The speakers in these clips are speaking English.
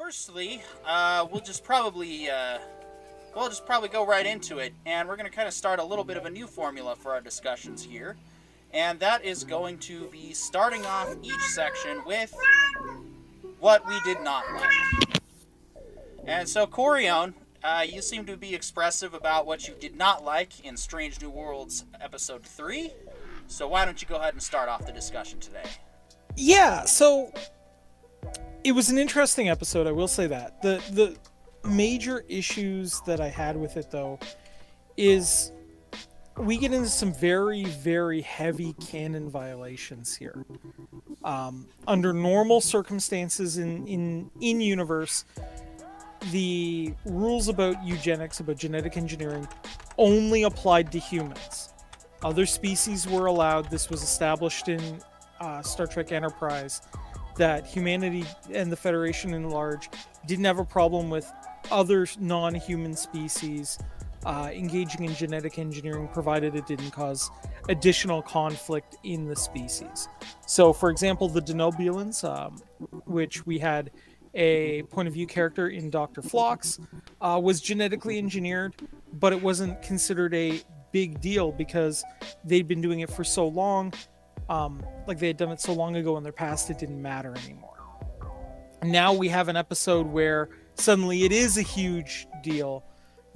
firstly, we'll just probably go right into it, and we're going to kind of start a little bit of a new formula for our discussions here, and that is going to be starting off each section with what we did not like. And so, Corione, you seem to be expressive about what you did not like in Strange New Worlds Episode 3, so why don't you go ahead and start off the discussion today? Yeah, so it was an interesting episode, I will say that. The major issues that I had with it, though, is we get into some very, very heavy canon violations here. Under normal circumstances in universe, the rules about eugenics, about genetic engineering, only applied to humans. Other species were allowed. This was established in Star Trek Enterprise, that humanity and the Federation in large didn't have a problem with other non-human species engaging in genetic engineering, provided it didn't cause additional conflict in the species. So, for example, the Denobulans, which we had a point of view character in Dr. Phlox, was genetically engineered, but it wasn't considered a big deal because they'd been doing it for so long. Like they had done it so long ago in their past, it didn't matter anymore. Now we have an episode where suddenly it is a huge deal,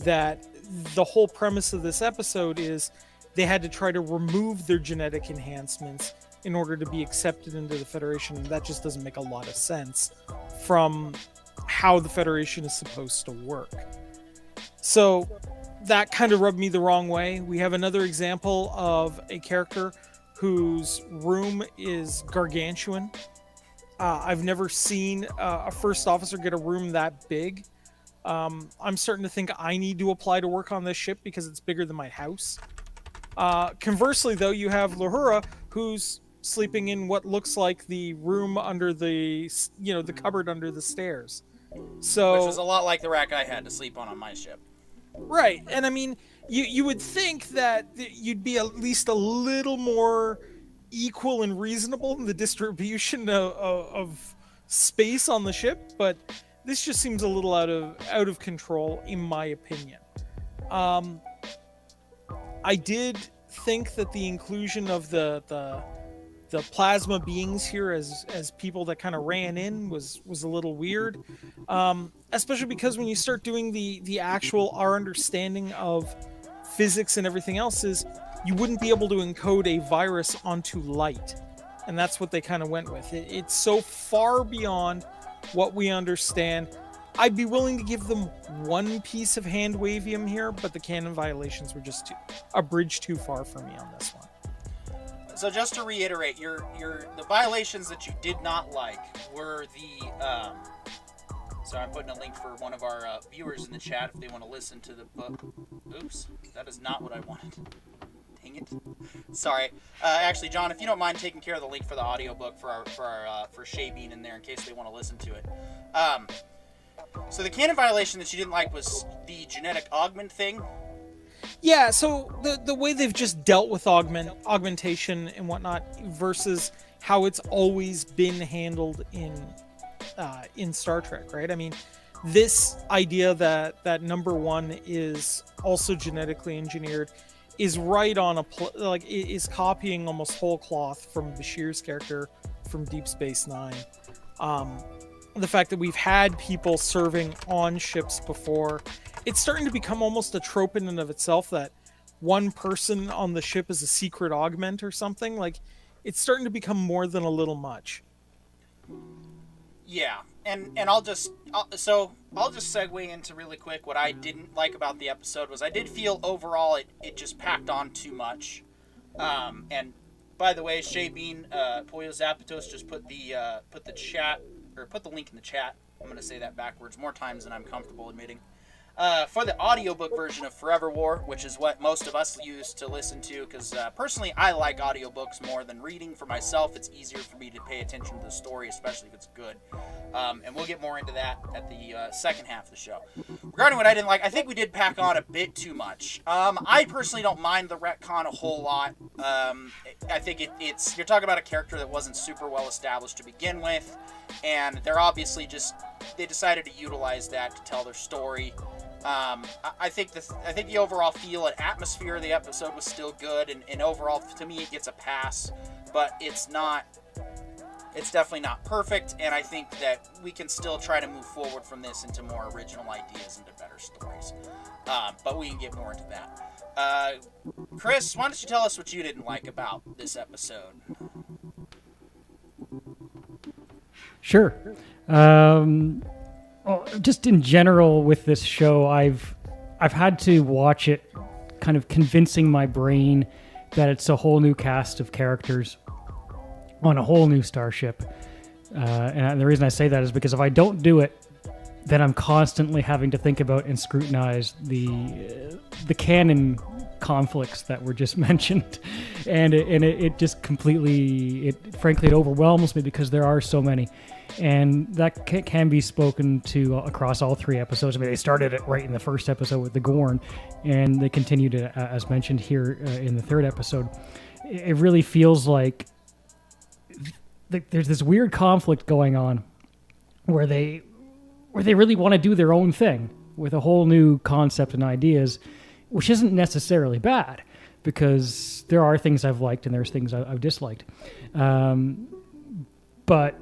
that the whole premise of this episode is they had to try to remove their genetic enhancements in order to be accepted into the Federation, and that just doesn't make a lot of sense from how the Federation is supposed to work. So that kind of rubbed me the wrong way. We have another example of a character whose room is gargantuan. I've never seen a first officer get a room that big. I'm starting to think I need to apply to work on this ship because it's bigger than my house. Conversely, though, you have Lahura, who's sleeping in what looks like the room under the cupboard under the stairs. So, which was a lot like the rack I had to sleep on my ship. Right, and I mean, you would think that you'd be at least a little more equal and reasonable in the distribution of space on the ship, but this just seems a little out of control, in my opinion. I did think that the inclusion of the plasma beings here as people that kind of ran in was a little weird, especially because when you start doing the actual our understanding of physics and everything else is you wouldn't be able to encode a virus onto light, and that's what they kind of went with. It's so far beyond what we understand. I'd be willing to give them one piece of hand wavium here, but the canon violations were just a bridge too far for me on this one. So just to reiterate, the violations that you did not like were the sorry, I'm putting a link for one of our viewers in the chat if they want to listen to the book. Oops, that is not what I wanted. Dang it. Sorry. Actually, John, if you don't mind taking care of the link for the audiobook for Shay Bean in there in case they want to listen to it. So the canon violation that you didn't like was the genetic augment thing. Yeah, so the way they've just dealt with augmentation and whatnot versus how it's always been handled in Star Trek, right? I mean, this idea that number one is also genetically engineered is right on is copying almost whole cloth from Bashir's character from Deep Space Nine. The fact that we've had people serving on ships before, it's starting to become almost a trope in and of itself that one person on the ship is a secret augment or something. Like, it's starting to become more than a little much. Yeah, and I'll just segue into really quick what I didn't like about the episode was I did feel overall it just packed on too much. And by the way, Shay Bean, Pollo Zapatos just put the chat, or put the link in the chat. I'm going to say that backwards more times than I'm comfortable admitting. For the audiobook version of Forever War, which is what most of us use to listen to, because personally I like audiobooks more than reading. For myself, it's easier for me to pay attention to the story, especially if it's good. And we'll get more into that at the second half of the show. Regarding what I didn't like, I think we did pack on a bit too much. I personally don't mind the retcon a whole lot. I think it's you're talking about a character that wasn't super well established to begin with, and they're obviously they decided to utilize that to tell their story. I think the overall feel and atmosphere of the episode was still good, and overall, to me, it gets a pass, but it's definitely not perfect, and I think that we can still try to move forward from this into more original ideas, into better stories. But we can get more into that. Chris, why don't you tell us what you didn't like about this episode? Sure. Well, just in general with this show, I've had to watch it kind of convincing my brain that it's a whole new cast of characters on a whole new starship. And the reason I say that is because if I don't do it, then I'm constantly having to think about and scrutinize the canon conflicts that were just mentioned. And it just completely, frankly, it overwhelms me because there are so many. And that can be spoken to across all 3 episodes. I mean, they started it right in the first episode with the Gorn, and they continued it, as mentioned here, in the 3rd episode. It really feels like there's this weird conflict going on where they really want to do their own thing with a whole new concept and ideas, which isn't necessarily bad, because there are things I've liked and there's things I've disliked. But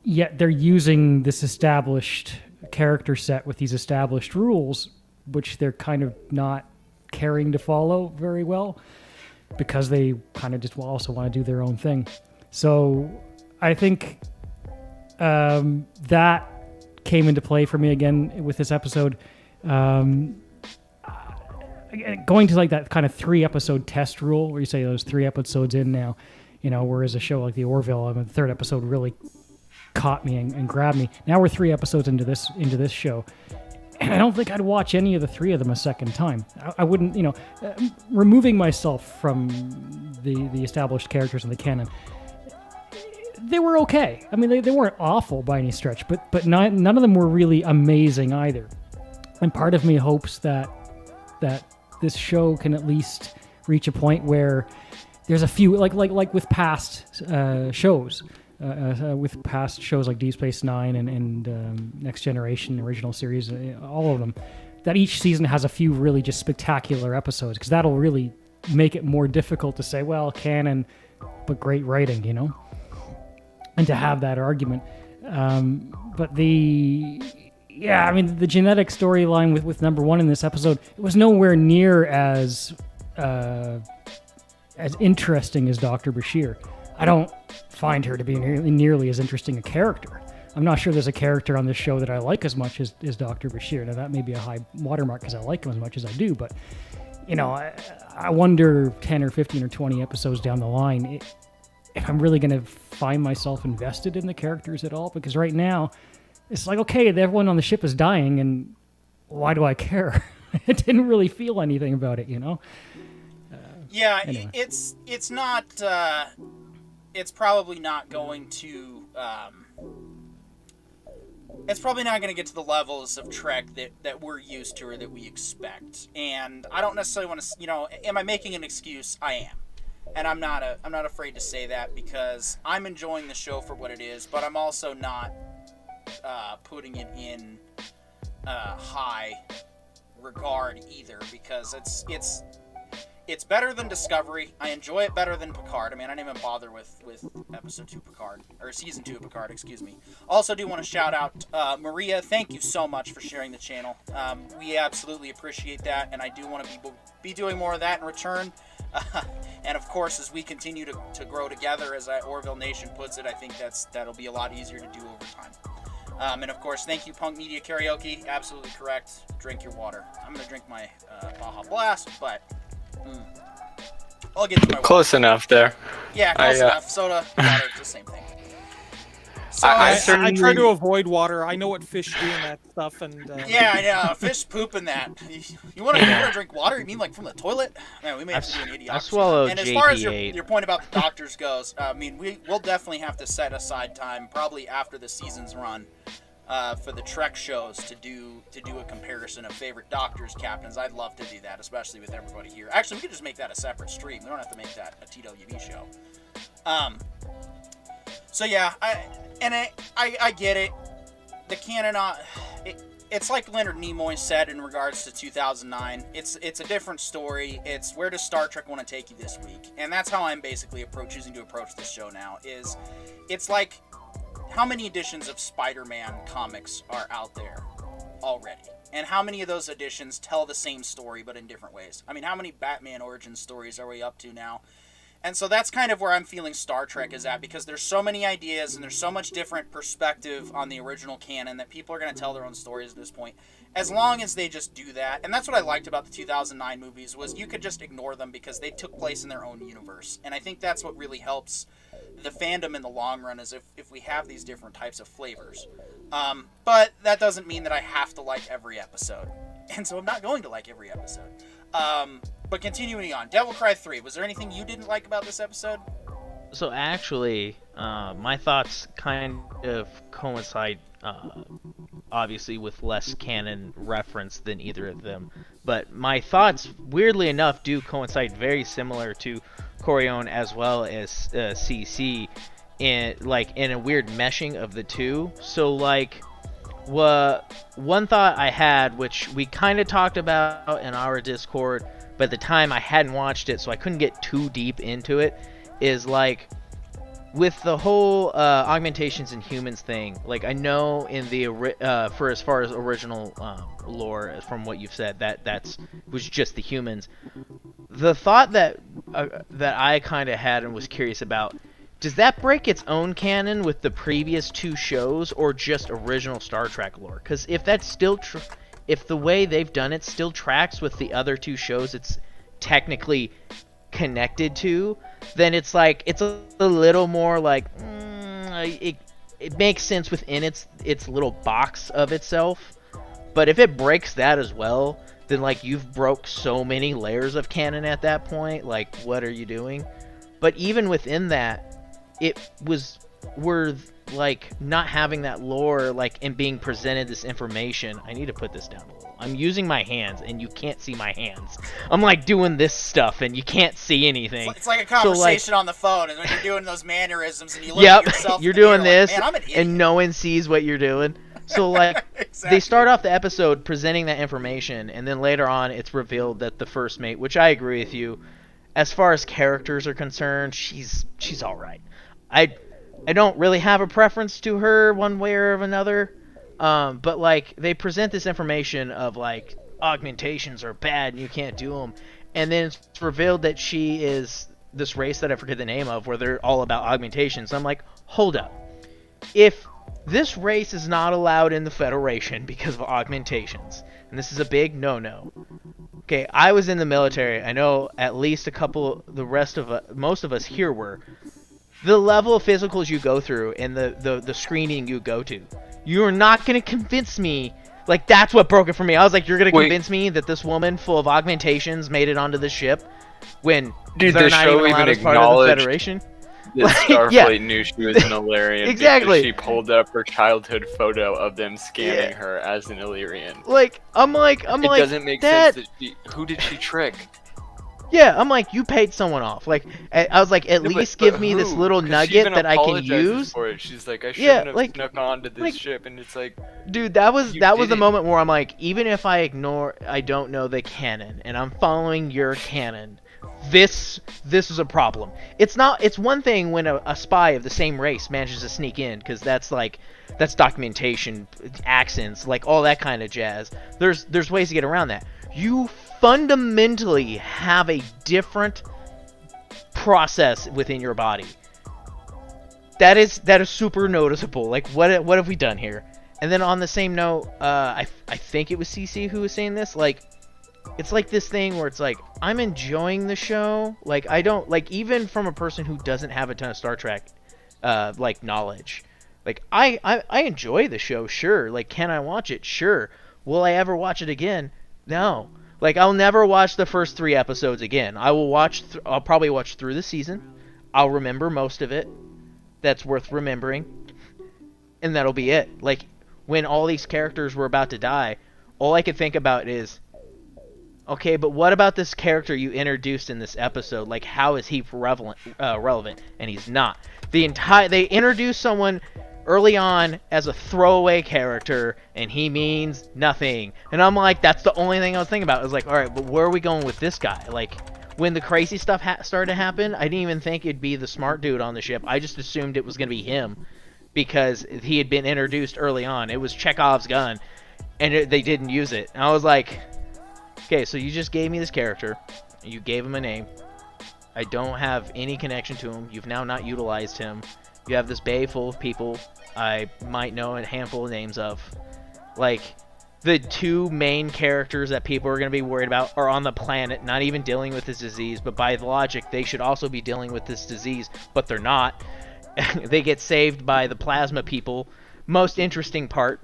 yet they're using this established character set with these established rules, which they're kind of not caring to follow very well, because they kind of just also want to do their own thing. So I think that came into play for me again with this episode. Going to like that kind of 3-episode test rule where you say those 3 episodes in now, whereas a show like the Orville, the 3rd episode really caught me and grabbed me. Now we're 3 episodes into this show, and I don't think I'd watch any of the 3 of them a second time. I wouldn't, removing myself from the established characters in the canon. They were okay. I mean, they weren't awful by any stretch, but none of them were really amazing either. And part of me hopes that this show can at least reach a point where there's a few, like with past shows, with past shows like Deep Space Nine and Next Generation, original series, all of them, that each season has a few really just spectacular episodes, because that'll really make it more difficult to say, well, canon, but great writing, and to have that argument. But the genetic storyline with number 1 in this episode, it was nowhere near as interesting as Dr. Bashir. I don't find her to be nearly as interesting a character. I'm not sure there's a character on this show that I like as much as Dr. Bashir. Now, that may be a high watermark because I like him as much as I do, but, I wonder 10 or 15 or 20 episodes down the line if I'm really going to find myself invested in the characters at all, because right now, it's like, okay, everyone on the ship is dying, and why do I care? It didn't really feel anything about it, Yeah, anyway. It's not. It's probably not going to. It's probably not going to get to the levels of Trek that we're used to or that we expect. And I don't necessarily want to. Am I making an excuse? I am. And I'm not afraid to say that, because I'm enjoying the show for what it is, but I'm also not putting it in high regard either, because it's better than Discovery. I enjoy it better than Picard. I mean, I didn't even bother with episode 2 Picard, or season 2 of Picard, excuse me. Also do want to shout out Maria. Thank you so much for sharing the channel. We absolutely appreciate that, and I do want to be doing more of that in return. And of course, as we continue to grow together, as Orville Nation puts it, I think that'll be a lot easier to do over time. And of course, thank you, Punk Media Karaoke. Absolutely correct. Drink your water. I'm going to drink my Baja Blast, but I'll get to my water. Close enough there. Yeah, close enough. Soda, water, it's the same thing. So I I try to avoid water. I know what fish do and that stuff, and yeah, I know. Fish poop in that. You want to drink water? You mean like from the toilet? Man, we may have to do an idiocracy. I swallowed And as far as JP8. your point about the doctors goes, I mean, we'll definitely have to set aside time, probably after the season's run, for the Trek shows to do a comparison of favorite doctors, captains. I'd love to do that, especially with everybody here. Actually, we could just make that a separate stream. We don't have to make that a TWB show. So yeah, I get it. The canon, it's like Leonard Nimoy said in regards to 2009. It's a different story. It's where does Star Trek want to take you this week, and that's how I'm basically choosing to approach this show now. It's like how many editions of Spider-Man comics are out there already, and how many of those editions tell the same story but in different ways? I mean, how many Batman origin stories are we up to now? And so that's kind of where I'm feeling Star Trek is at, because there's so many ideas and there's so much different perspective on the original canon that people are going to tell their own stories at this point, as long as they just do that. And that's what I liked about the 2009 movies, was you could just ignore them because they took place in their own universe. And I think that's what really helps the fandom in the long run, is if we have these different types of flavors. But that doesn't mean that I have to like every episode. And so I'm not going to like every episode. But continuing on, Devil Cry 3, was there anything you didn't like about this episode? So actually, my thoughts kind of coincide, obviously, with less canon reference than either of them. But my thoughts, weirdly enough, do coincide very similar to Corione as well as CC, in a weird meshing of the two. So one thought I had, which we kind of talked about in our Discord, but at the time I hadn't watched it, so I couldn't get too deep into it, is with the whole augmentations and humans thing. I know in the for as far as original lore, from what you've said, that was just the humans. The thought that I kind of had and was curious about, does that break its own canon with the previous two shows, or just original Star Trek lore? Because if that's still if the way they've done it still tracks with the other two shows it's technically connected to, then it's a little more it makes sense within its little box of itself. But if it breaks that as well, then you've broke so many layers of canon at that point. What are you doing? But even within that, it was worth not having that lore and being presented this information. I need to put this down a little. I'm using my hands and you can't see my hands. I'm doing this stuff and you can't see anything. It's like a conversation on the phone, and when you're doing those mannerisms and you look yep, at yourself you're doing mirror, this man, I'm an idiot. and no one sees what you're doing. So Exactly. They start off the episode presenting that information, and then later on it's revealed that the first mate, which I agree with you, as far as characters are concerned, she's all right. I don't really have a preference to her one way or another, but they present this information of augmentations are bad and you can't do them, and then it's revealed that she is this race that I forget the name of, where they're all about augmentations. I'm hold up, if this race is not allowed in the Federation because of augmentations, and this is a big no-no. Okay, I was in the military. I know at least a couple, most of us here were. The level of physicals you go through and the screening you go to, you're not going to convince me. That's what broke it for me. I was you're going to convince me that this woman full of augmentations made it onto the ship when they're not even allowed as part of the Federation? That Starfleet knew she was an Illyrian. Exactly. Because she pulled up her childhood photo of them scanning her as an Illyrian. It doesn't make sense that who did she trick? Yeah, I'm you paid someone off. I was at least give me this little nugget that I can use. For it. She's I shouldn't have snuck onto this ship, and it's dude, that was the moment where I'm even if I don't know the canon, and I'm following your canon, this is a problem. It's one thing when a spy of the same race manages to sneak in, because that's documentation, accents, all that kind of jazz. There's ways to get around that. You fundamentally have a different process within your body. That is super noticeable. What have we done here? And then on the same note, I think it was CC who was saying this. It's this thing where it's I'm enjoying the show. I don't even from a person who doesn't have a ton of Star Trek knowledge. I enjoy the show, sure. Can I watch it? Sure. Will I ever watch it again? No. I'll never watch the first 3 episodes again. I'll probably watch through the season. I'll remember most of it. That's worth remembering. And that'll be it. When all these characters were about to die, all I could think about is, Okay, but what about this character you introduced in this episode? Like, how is he relevant? And he's not. They introduced someone early on as a throwaway character, and he means nothing. And I'm like, that's the only thing I was thinking about. I was like, all right, but where are we going with this guy? Like, when the crazy stuff started to happen, I didn't even think it'd be the smart dude on the ship. I just assumed it was going to be him because he had been introduced early on. It was Chekhov's gun, and they didn't use it. And I was like, okay, so you just gave me this character. You gave him a name. I don't have any connection to him. You've now not utilized him. You have this bay full of people I might know a handful of names of. Like, the two main characters that people are going to be worried about are on the planet, not even dealing with this disease, but by logic, they should also be dealing with this disease, but they're not. They get saved by the plasma people. Most interesting part,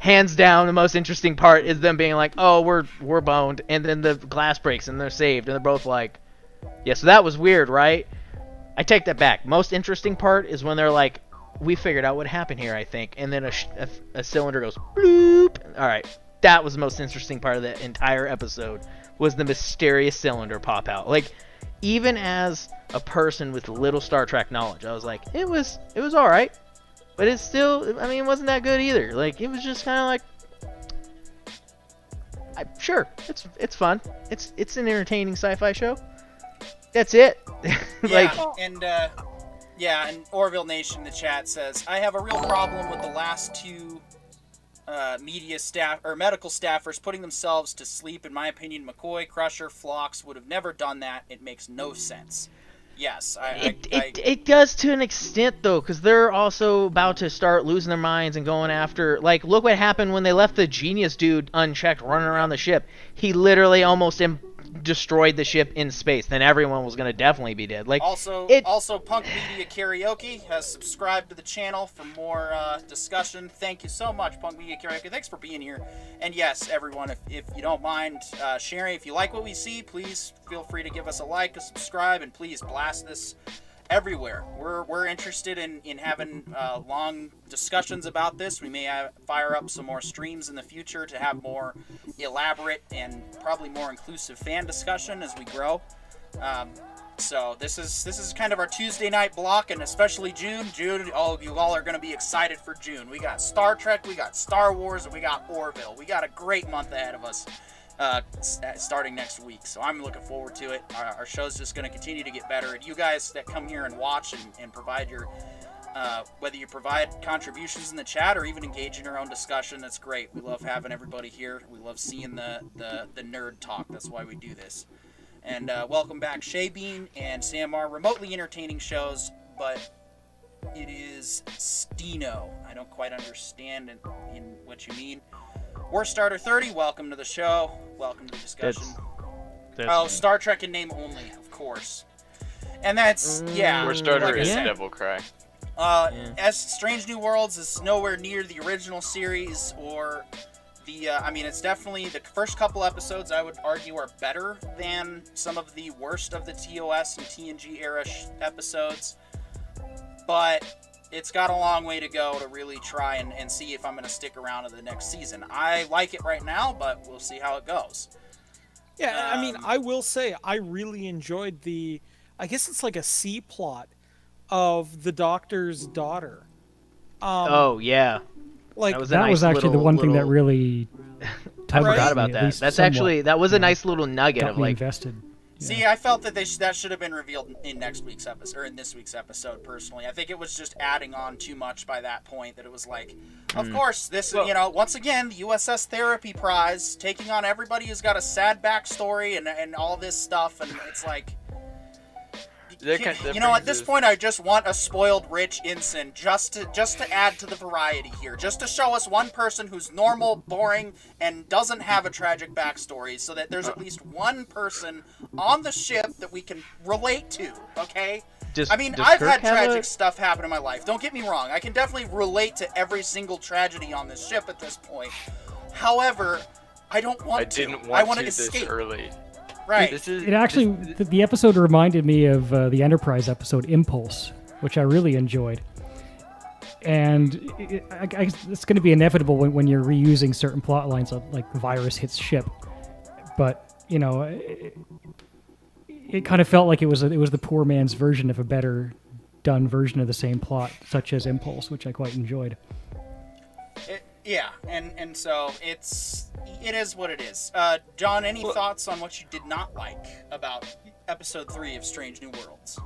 hands down, the most interesting part is them being like, oh, we're boned, and then the glass breaks and they're saved, and they're both like, yeah, so that was weird, right? I take that back. Most interesting part is when they're like, we figured out what happened here, I think. And then a cylinder goes bloop. All right. That was the most interesting part of the entire episode, was the mysterious cylinder pop out. Like, even as a person with little Star Trek knowledge, I was like, it was all right. But it's still, I mean, it wasn't that good either. Like, it was just kind of like, sure, it's fun. It's an entertaining sci-fi show. That's it. Like, yeah, and Orville Nation in the chat says, I have a real problem with the last two media staff or medical staffers putting themselves to sleep. In my opinion, McCoy, Crusher, Phlox would have never done that. It makes no sense. Yes, it does to an extent though, because they're also about to start losing their minds and going after. Like, look what happened when they left the genius dude unchecked running around the ship. He literally almost destroyed the ship in space. Then everyone was gonna definitely be dead. Like, also Punk Media Karaoke has subscribed to the channel for more discussion. Thank you so much, Punk Media Karaoke. Thanks for being here. And yes, everyone, if you don't mind sharing, if you like what we see, please feel free to give us a like, a subscribe, and please blast this everywhere. We're interested in having long discussions about this. We may fire up some more streams in the future to have more elaborate and probably more inclusive fan discussion as we grow. So this is kind of our Tuesday night block, and especially June. You all are going to be excited for June. We got Star Trek, we got Star Wars, and we got Orville. We got a great month ahead of us. Starting next week, so I'm looking forward to it. Our show's just going to continue to get better, and you guys that come here and watch and provide your whether you provide contributions in the chat or even engage in your own discussion, that's great. We love having everybody here. We love seeing the nerd talk. That's why we do this. And welcome back, Shay Bean and Sam are remotely entertaining shows, but it is Steno. I don't quite understand in what you mean. Worst Starter 30, welcome to the show. Welcome to the discussion. Star Trek in name only, of course. And that's, yeah. Worst Starter like is said, Devil Cry. As Strange New Worlds is nowhere near the original series or the, it's definitely the first couple episodes, I would argue, are better than some of the worst of the TOS and TNG era episodes. But it's got a long way to go to really try and see if I'm going to stick around to the next season. I like it right now, but we'll see how it goes. Yeah, I will say I really enjoyed I guess it's like a C plot of the Doctor's daughter. Oh yeah, like that was actually the one thing that really. I forgot about that. That's actually that was a nice little nugget of like invested. Yeah. See, I felt that that should have been revealed in next week's episode, or in this week's episode. Personally, I think it was just adding on too much by that point. That it was like, of course, this once again the USS Therapy Prize taking on everybody who's got a sad backstory and all this stuff, and it's like, at this point, I just want a spoiled rich ensign just to add to the variety here, just to show us one person who's normal, boring, and doesn't have a tragic backstory, so that there's at least one person on the ship that we can relate to. Okay. I've had tragic stuff happen in my life. Don't get me wrong. I can definitely relate to every single tragedy on this ship at this point. However, I don't want to. I want to escape. This early. Right. The episode reminded me of the Enterprise episode Impulse, which I really enjoyed. And it's going to be inevitable when you're reusing certain plot lines, like the virus hits ship. but you know, it kind of felt like it was the poor man's version of a better done version of the same plot, such as Impulse, which I quite enjoyed. Yeah, and so it is what it is. John, any thoughts on what you did not like about episode 3 of Strange New Worlds?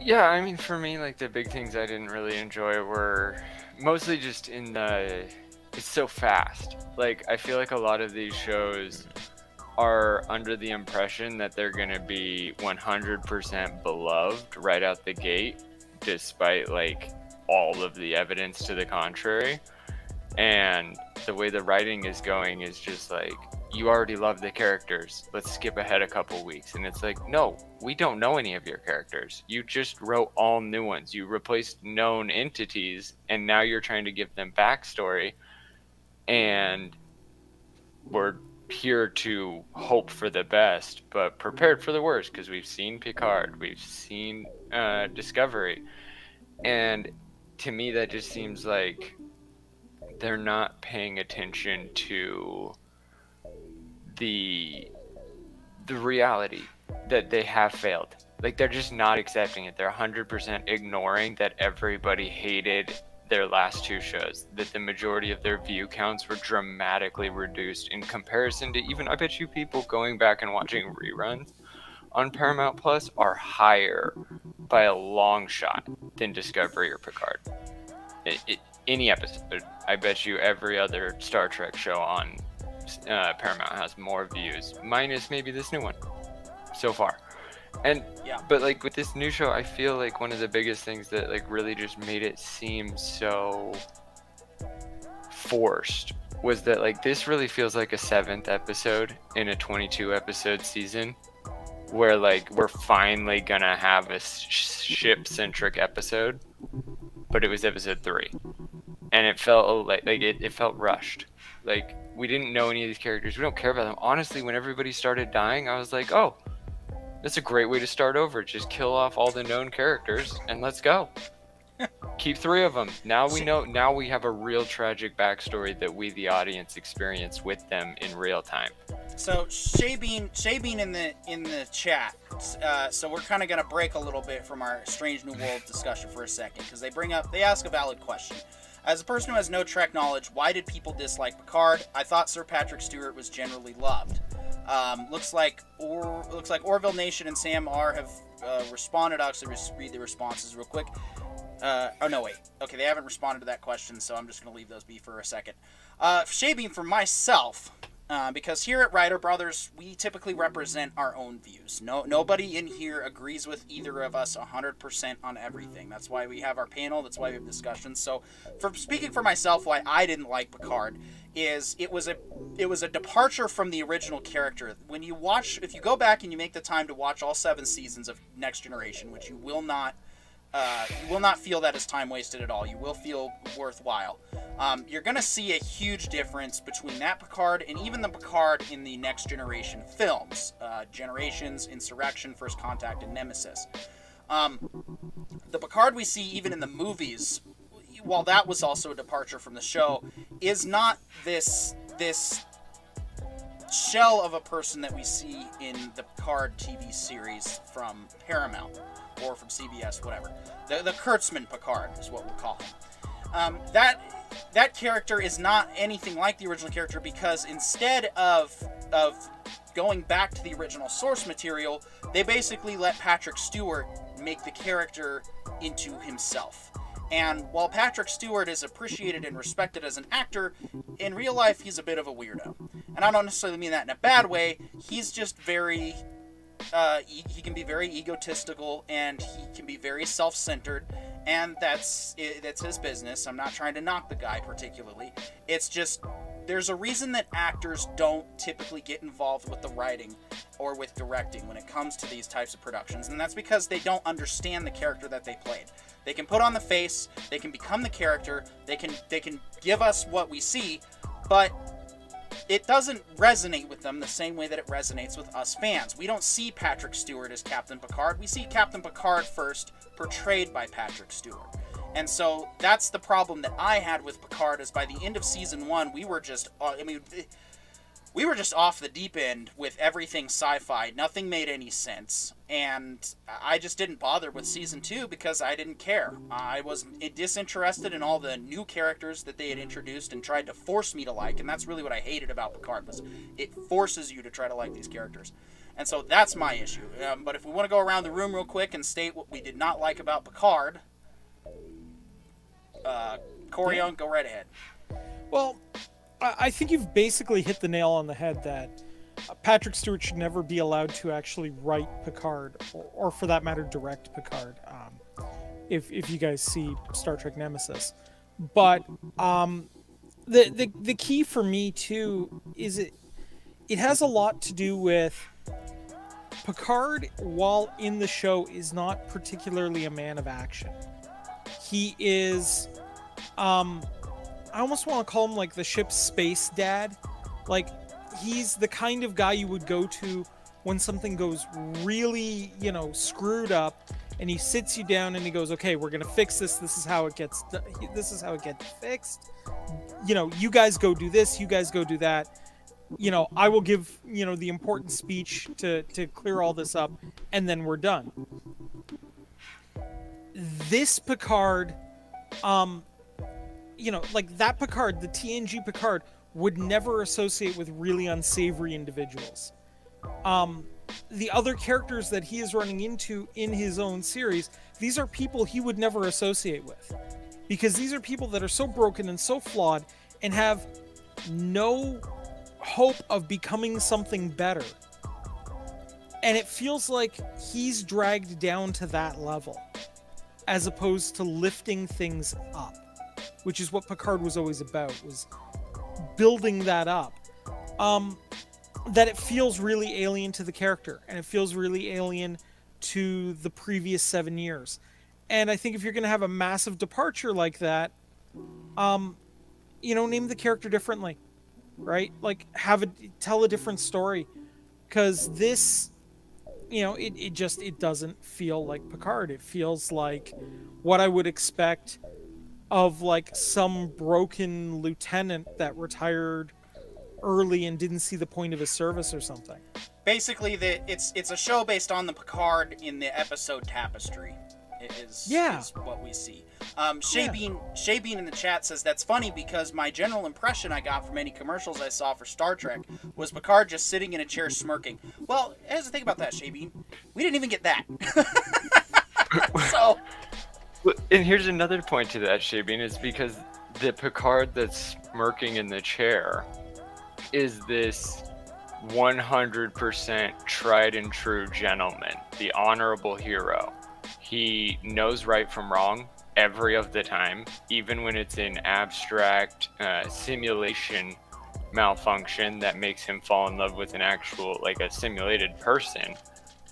Yeah, I mean, for me, like, the big things I didn't really enjoy were mostly just in the... It's so fast. Like, I feel like a lot of these shows are under the impression that they're going to be 100% beloved right out the gate, despite, like, all of the evidence to the contrary. And the way the writing is going is just like, you already love the characters, let's skip ahead a couple weeks. And it's like, no, we don't know any of your characters. You just wrote all new ones. You replaced known entities, and now you're trying to give them backstory. And we're here to hope for the best, but prepared for the worst, because we've seen Picard, we've seen Discovery. And to me, that just seems like they're not paying attention to the reality that they have failed. Like, they're just not accepting it. They're 100% ignoring that everybody hated their last 2 shows, that the majority of their view counts were dramatically reduced in comparison to even, I bet you people going back and watching reruns on Paramount Plus are higher by a long shot than Discovery or Picard. Any episode, I bet you every other Star Trek show on Paramount has more views, minus maybe this new one so far. And Yeah. but like with this new show, I feel like one of the biggest things that like really just made it seem so forced was that like this really feels like a 7th episode in a 22 episode season, where like we're finally gonna have a ship centric episode, but it was episode 3. And it felt like it felt rushed. Like, we didn't know any of these characters. We don't care about them. Honestly, when everybody started dying, I was like, oh, that's a great way to start over. Just kill off all the known characters and let's go. Keep 3 of them. Now we know. Now we have a real tragic backstory that we, the audience, experience with them in real time. So Shaybean in the chat. So we're kind of gonna break a little bit from our Strange New World discussion for a second, because they ask a valid question. As a person who has no Trek knowledge, why did people dislike Picard? I thought Sir Patrick Stewart was generally loved. Looks like Orville Nation and Sam R have responded. I'll actually read the responses real quick. Oh no, wait. Okay, they haven't responded to that question, so I'm just gonna leave those be for a second. Shaybean, for myself, because here at Writer Brothers, we typically represent our own views. Nobody in here agrees with either of us 100% on everything. That's why we have our panel. That's why we have discussions. So, speaking for myself, why I didn't like Picard is it was a departure from the original character. If you go back and you make the time to watch all 7 seasons of Next Generation, which you will not feel that as time wasted at all. You will feel worthwhile. You're going to see a huge difference between that Picard and even the Picard in the Next Generation films. Generations, Insurrection, First Contact, and Nemesis. The Picard we see even in the movies, while that was also a departure from the show, is not this shell of a person that we see in the Picard TV series from Paramount or from CBS, whatever. The Kurtzman Picard is what we'll call him. That character is not anything like the original character, because instead of going back to the original source material, they basically let Patrick Stewart make the character into himself. And while Patrick Stewart is appreciated and respected as an actor, in real life he's a bit of a weirdo. And I don't necessarily mean that in a bad way. He's just very... he can be very egotistical, and he can be very self-centered, and that's his business. I'm not trying to knock the guy particularly. It's just, there's a reason that actors don't typically get involved with the writing or with directing when it comes to these types of productions, and that's because they don't understand the character that they played. They can put on the face, they can become the character, they can give us what we see, but it doesn't resonate with them the same way that it resonates with us fans. We don't see Patrick Stewart as Captain Picard. We see Captain Picard first, portrayed by Patrick Stewart. And so that's the problem that I had with Picard, is by the end of season 1, we were just... we were just off the deep end with everything sci-fi. Nothing made any sense. And I just didn't bother with season 2 because I didn't care. I was disinterested in all the new characters that they had introduced and tried to force me to like. And that's really what I hated about Picard, was it forces you to try to like these characters. And so that's my issue. But if we want to go around the room real quick and state what we did not like about Picard, Corion, go right ahead. Well, I think you've basically hit the nail on the head that Patrick Stewart should never be allowed to actually write Picard, or for that matter, direct Picard. If you guys see Star Trek Nemesis, but the key for me too is it has a lot to do with Picard. While in the show, is not particularly a man of action. He is, I almost want to call him like the ship's space dad. Like, he's the kind of guy you would go to when something goes really, screwed up, and he sits you down and he goes, okay, we're going to fix this. This is how it gets fixed. You guys go do this. You guys go do that. I will give, the important speech to clear all this up, and then we're done. This Picard, like that Picard, the TNG Picard, would never associate with really unsavory individuals. The other characters that he is running into in his own series, these are people he would never associate with. Because these are people that are so broken and so flawed and have no hope of becoming something better. And it feels like he's dragged down to that level, as opposed to lifting things up, which is what Picard was always about, was building that up. That it feels really alien to the character, and it feels really alien to the previous 7 years. And I think if you're going to have a massive departure like that, name the character differently, right? Like, tell a different story, because this, it doesn't feel like Picard. It feels like what I would expect of like some broken lieutenant that retired early and didn't see the point of his service or something. Basically, it's a show based on the Picard in the episode Tapestry. Is what we see. Shay Bean in the chat says, that's funny because my general impression I got from any commercials I saw for Star Trek was Picard just sitting in a chair smirking. Well, here's the thing about that, Shay Bean. We didn't even get that. So... And here's another point to that, Shabin, is because the Picard that's smirking in the chair is this 100% tried and true gentleman, the honorable hero. He knows right from wrong every of the time, even when it's an abstract simulation malfunction that makes him fall in love with an actual, like a simulated person,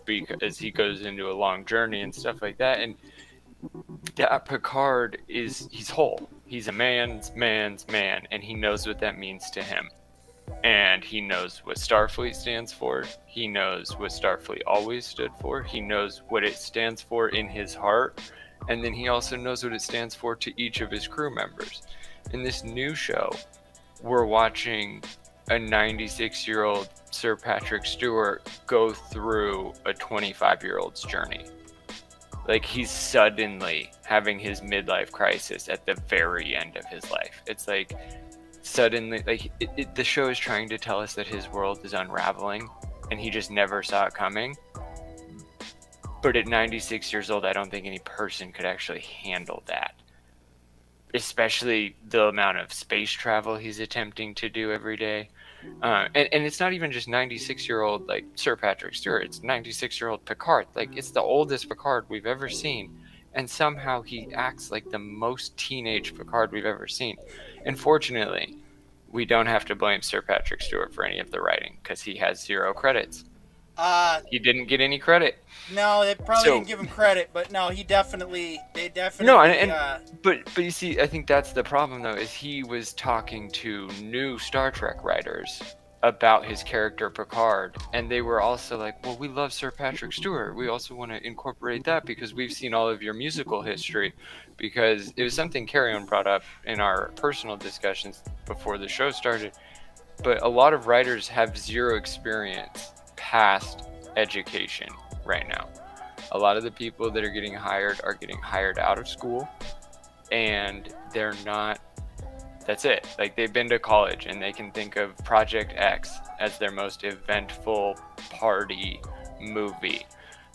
because he goes into a long journey and stuff like that. And that Picard he's whole. He's a man's man, and he knows what that means to him. And he knows what Starfleet stands for. He knows what Starfleet always stood for. He knows what it stands for in his heart. And then he also knows what it stands for to each of his crew members. In this new show, we're watching a 96-year-old Sir Patrick Stewart go through a 25-year-old's journey. Like, he's suddenly having his midlife crisis at the very end of his life. It's like, suddenly, like, the show is trying to tell us that his world is unraveling, and he just never saw it coming. But at 96 years old, I don't think any person could actually handle that. Especially the amount of space travel he's attempting to do every day. And it's not even just 96-year-old like Sir Patrick Stewart. It's 96-year-old Picard. Like, it's the oldest Picard we've ever seen, and somehow he acts like the most teenage Picard we've ever seen. And fortunately, we don't have to blame Sir Patrick Stewart for any of the writing, because he has 0 credits. He didn't get any credit. No, they probably didn't give him credit, but no, they definitely. No, but you see, I think that's the problem though, is he was talking to new Star Trek writers about his character Picard, and they were also like, well, we love Sir Patrick Stewart. We also want to incorporate that because we've seen all of your musical history. Because it was something Carrion brought up in our personal discussions before the show started. but a lot of writers have zero experience past education right now. A lot of the people that are getting hired out of school, and they're not, that's it. Like, they've been to college and they can think of Project X as their most eventful party movie.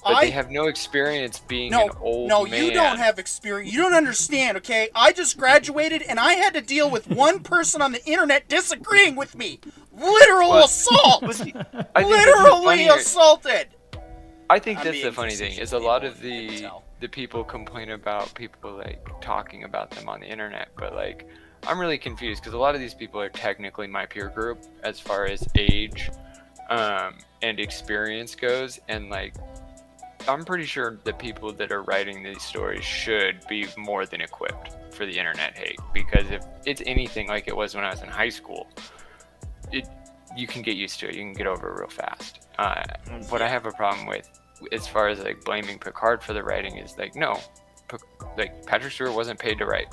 But they have no experience being an old man. No, you don't have experience. You don't understand, okay? I just graduated, and I had to deal with one person on the internet disagreeing with me. Literal assault! Literally assaulted! I think that's the funny thing, is a lot of the people complain about people, like, talking about them on the internet, but, like, I'm really confused, because a lot of these people are technically my peer group, as far as age and experience goes, and, like, I'm pretty sure the people that are writing these stories should be more than equipped for the internet hate, because if it's anything like it was when I was in high school, you can get used to it. You can get over it real fast. What I have a problem with, as far as like blaming Picard for the writing, is like, no, like Patrick Stewart wasn't paid to write.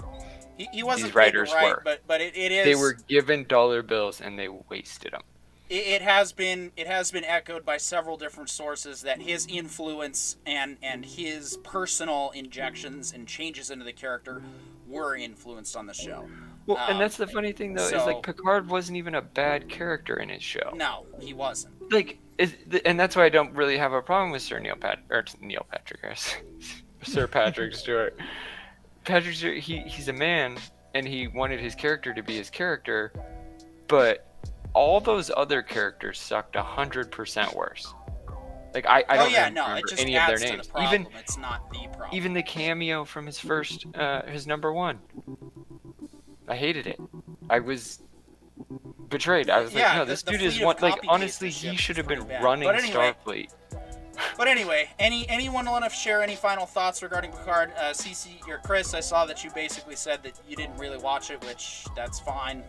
He wasn't These writers paid to write, were. But it is. They were given dollar bills and they wasted them. It has been echoed by several different sources that his influence and his personal injections and changes into the character were influenced on the show. Well, and that's the funny thing though, is like Picard wasn't even a bad character in his show. No, he wasn't. Like, and that's why I don't really have a problem with Sir Patrick Stewart. Patrick Stewart, he's a man, and he wanted his character to be his character, but all those other characters sucked 100% worse. Like I don't remember any of their names. Even it's not the problem. Even the cameo from his first his number one. I hated it. I was betrayed. I was like, no, this dude is one. Like, honestly, he should have been running Starfleet. But anyway, anyone want to share any final thoughts regarding Picard? CC or Chris, I saw that you basically said that you didn't really watch it, which that's fine.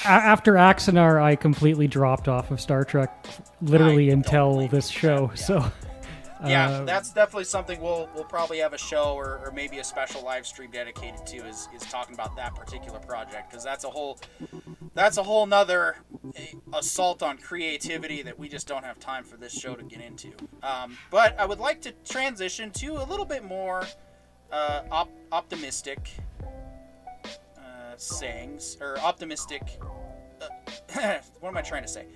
After Axanar, I completely dropped off of Star Trek, literally until this show. Yeah. So, yeah, that's definitely something we'll probably have a show or maybe a special live stream dedicated to is talking about that particular project, because that's a whole nother assault on creativity that we just don't have time for this show to get into. But I would like to transition to a little bit more optimistic sayings, or optimistic what am I trying to say?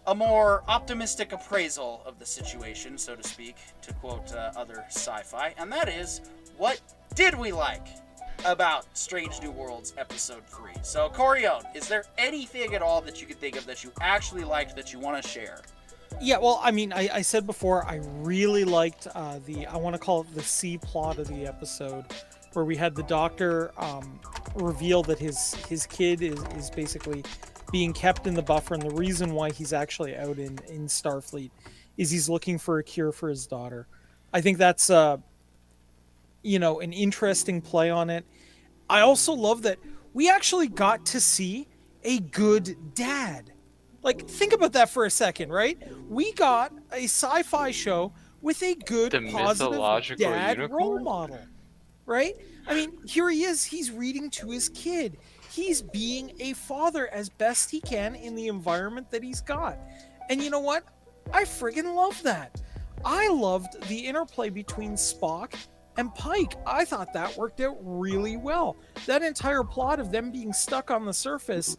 A more optimistic appraisal of the situation, so to speak, to quote other sci-fi, and that is, what did we like about Strange New Worlds Episode 3? So, Corione, is there anything at all that you could think of that you actually liked that you want to share? Yeah, well, I mean, I said before, I really liked I want to call it the C plot of the episode, where we had the Doctor reveal that his kid is basically being kept in the buffer, and the reason why he's actually out in Starfleet is he's looking for a cure for his daughter. I think that's an interesting play on it. I also love that we actually got to see a good dad. Like, think about that for a second, right? We got a sci-fi show with a good, positive dad role model, right? I mean, here he is. He's reading to his kid. He's being a father as best he can in the environment that he's got. And you know what? I friggin' love that. I loved the interplay between Spock and Pike. I thought that worked out really well. That entire plot of them being stuck on the surface,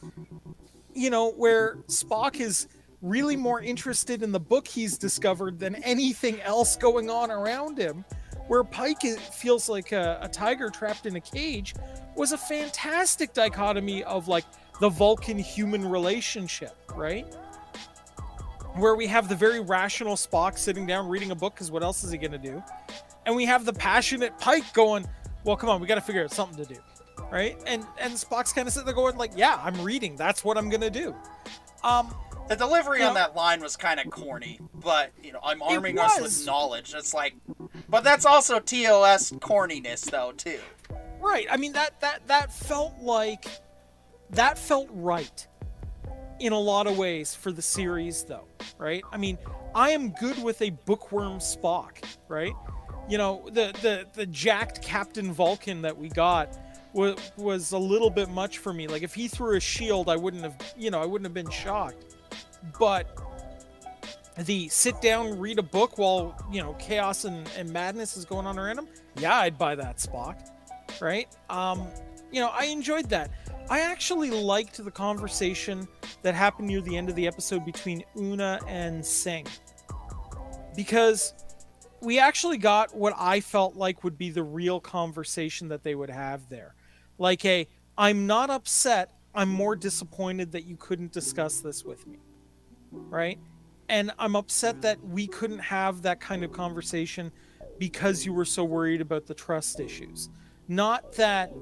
where Spock is really more interested in the book he's discovered than anything else going on around him, where Pike feels like a tiger trapped in a cage, was a fantastic dichotomy of like the Vulcan-human relationship, right? Where we have the very rational Spock sitting down reading a book because what else is he going to do? And we have the passionate Pike going, well, come on, we got to figure out something to do, right? And Spock's kind of sitting there going like, yeah, I'm reading. That's what I'm going to do. The delivery on that line was kind of corny, but, I'm arming us with knowledge. It's like, but that's also TOS corniness, though, too. Right. I mean, that felt right in a lot of ways for the series, though, right? I mean, I am good with a bookworm Spock, right? The jacked Captain Vulcan that we got was a little bit much for me. Like if he threw a shield, I wouldn't have been shocked. But the sit down, read a book while, chaos and madness is going on around him, yeah, I'd buy that, Spock. Right? I enjoyed that. I actually liked the conversation that happened near the end of the episode between Una and Singh. Because we actually got what I felt like would be the real conversation that they would have there. Like I'm not upset, I'm more disappointed that you couldn't discuss this with me. Right? And I'm upset that we couldn't have that kind of conversation because you were so worried about the trust issues. Not that,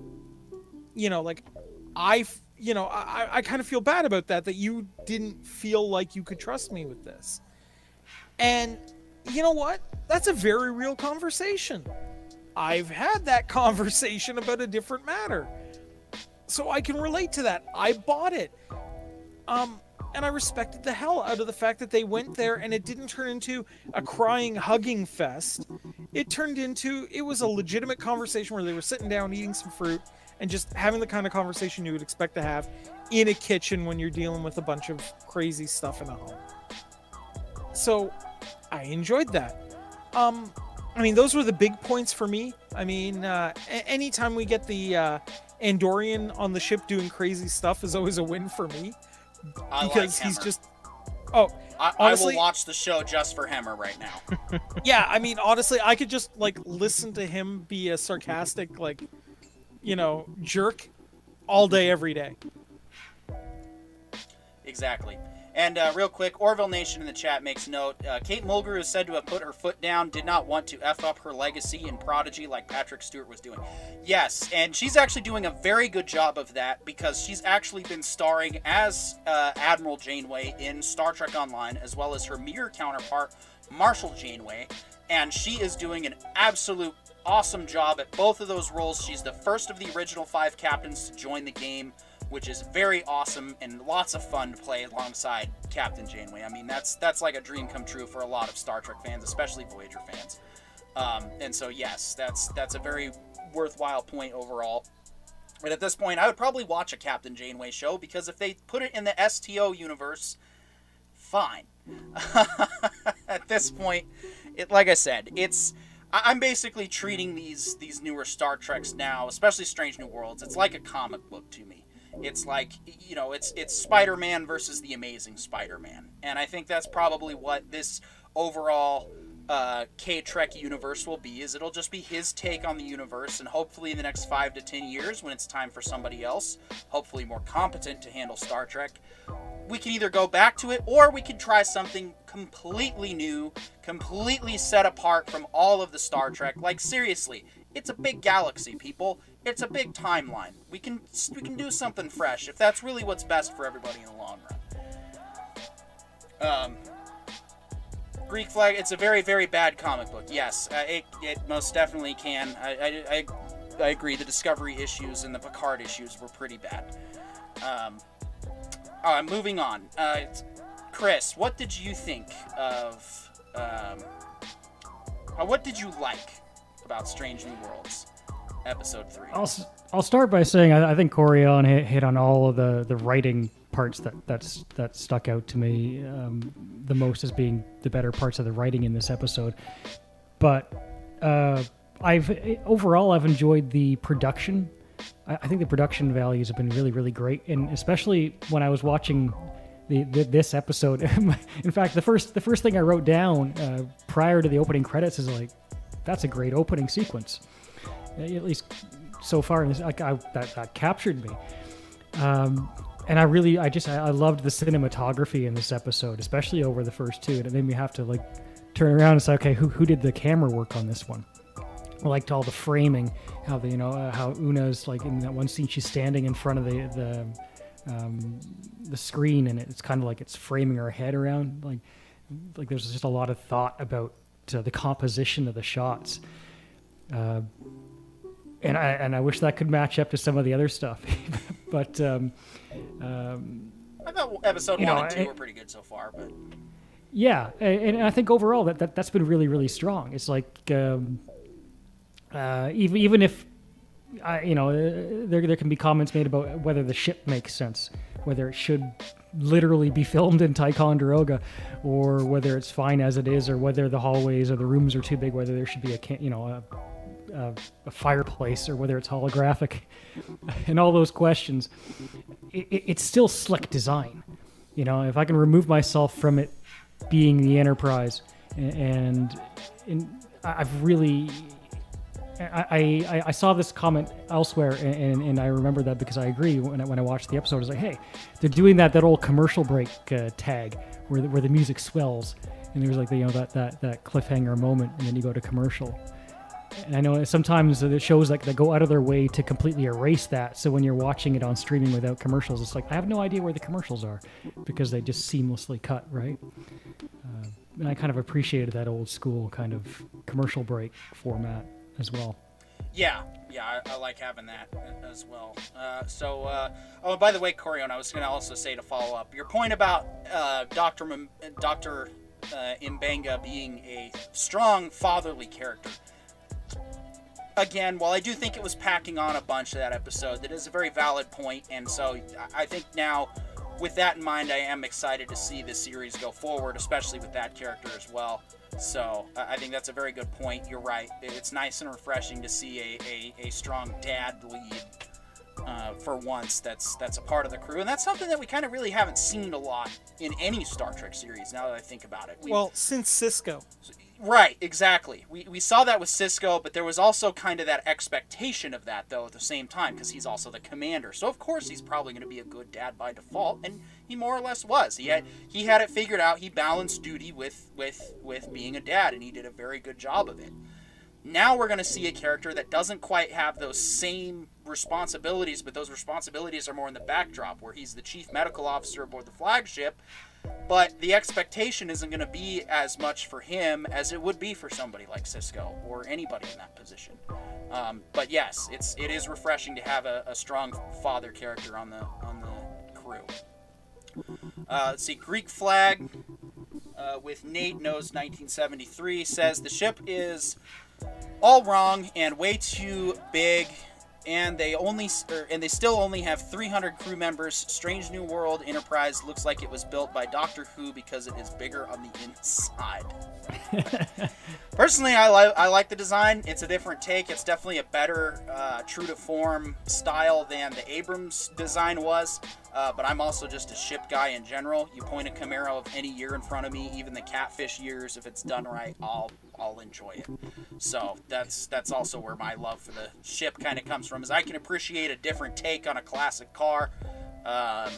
I kind of feel bad about that you didn't feel like you could trust me with this. And you know what? That's a very real conversation. I've had that conversation about a different matter. So I can relate to that. I bought it. And I respected the hell out of the fact that they went there and it didn't turn into a crying, hugging fest. It was a legitimate conversation where they were sitting down, eating some fruit, and just having the kind of conversation you would expect to have in a kitchen when you're dealing with a bunch of crazy stuff in a home. So I enjoyed that. Those were the big points for me. Anytime we get the Andorian on the ship doing crazy stuff is always a win for me. Because he's just... Oh, honestly, I will watch the show just for Hemmer right now. Yeah, honestly, I could just, listen to him be a sarcastic, jerk all day, every day. Exactly. And real quick, Orville Nation in the chat makes note. Kate Mulgrew is said to have put her foot down, did not want to F up her legacy in Prodigy like Patrick Stewart was doing. Yes, and she's actually doing a very good job of that because she's actually been starring as Admiral Janeway in Star Trek Online, as well as her mirror counterpart, Marshall Janeway. And she is doing an absolute awesome job at both of those roles. She's the first of the original 5 captains to join the game, which is very awesome and lots of fun to play alongside Captain Janeway. That's like a dream come true for a lot of Star Trek fans, especially Voyager fans. And so, yes, that's a very worthwhile point overall. But at this point, I would probably watch a Captain Janeway show because if they put it in the STO universe, fine. At this point, like I said, I'm basically treating these newer Star Treks now, especially Strange New Worlds. It's like a comic book to me. It's like, it's Spider-Man versus the Amazing Spider-Man. And I think that's probably what this overall K-Trek universe will be, is it'll just be his take on the universe, and hopefully in the next 5 to 10 years, when it's time for somebody else, hopefully more competent to handle Star Trek, we can either go back to it, or we can try something completely new, completely set apart from all of the Star Trek. Like, seriously, it's a big galaxy, people. It's a big timeline. We can do something fresh if that's really what's best for everybody in the long run. Greek Flag, it's a very, very bad comic book. Yes, it most definitely can. I agree. The Discovery issues and the Picard issues were pretty bad. Moving on. Chris, what did you think of... what did you like about Strange New Worlds? Episode 3. I'll start by saying I think Corian hit on all of the writing parts that stuck out to me the most as being the better parts of the writing in this episode. But I've enjoyed the production. I think the production values have been really, really great, and especially when I was watching this episode. In fact, the first thing I wrote down prior to the opening credits is like, that's a great opening sequence. At least so far, that captured me. And I loved the cinematography in this episode, especially over the first 2. And it made me have to turn around and say, okay, who did the camera work on this one? I liked all the framing, how how Una's in that one scene, she's standing in front of the screen, and it's kind of like it's framing her head around. Like there's just a lot of thought about the composition of the shots. And I wish that could match up to some of the other stuff, but I thought episode 1 and 2 were pretty good so far, but yeah, and I think overall that's been really, really strong. It's like even if there can be comments made about whether the ship makes sense, whether it should literally be filmed in Ticonderoga, or whether it's fine as it is, or whether the hallways or the rooms are too big, whether there should be a fireplace, or whether it's holographic, and all those questions. It's still slick design. If I can remove myself from it being the Enterprise, and I've really. I saw this comment elsewhere, and I remember that because I agree. When I watched the episode, I was like, hey, they're doing that old commercial break tag where the music swells, and there's like that cliffhanger moment, and then you go to commercial. And I know sometimes the shows that go out of their way to completely erase that, so when you're watching it on streaming without commercials, it's like I have no idea where the commercials are because they just seamlessly cut, right? And I kind of appreciated that old school kind of commercial break format as well. Yeah, I like having that as well. Oh, by the way, Corion, I was going to also say, to follow up your point about Dr. M'Benga being a strong fatherly character. Again, while I do think it was packing on a bunch of that episode, that is a very valid point, and so I think now, with that in mind, I am excited to see this series go forward, especially with that character as well. So I think that's a very good point. You're right. It's nice and refreshing to see a strong dad lead for once that's a part of the crew. And that's something that we kind of really haven't seen a lot in any Star Trek series, now that I think about it. Since Sisko. Right, exactly. We saw that with Sisko, but there was also kind of that expectation of that, though, at the same time, because he's also the commander. So, of course, he's probably going to be a good dad by default, and he more or less was. He had it figured out. He balanced duty with being a dad, and he did a very good job of it. Now we're going to see a character that doesn't quite have those same responsibilities, but those responsibilities are more in the backdrop, where he's the chief medical officer aboard the flagship, but the expectation isn't going to be as much for him as it would be for somebody like Sisko or anybody in that position. But yes, it is refreshing to have a strong father character on the crew. Let's see, Greek Flag with Nate Knows 1973 says the ship is all wrong and way too big, and they still only have 300 crew members. Strange New World Enterprise looks like it was built by Doctor Who because it is bigger on the inside. Personally, I like the design. It's a different take. It's definitely a better true to form style than the Abrams design was. But I'm also just a ship guy in general. You point a Camaro of any year in front of me, even the Catfish years, if it's done right, I'll enjoy it. So that's also where my love for the ship kind of comes from, is I can appreciate a different take on a classic car. But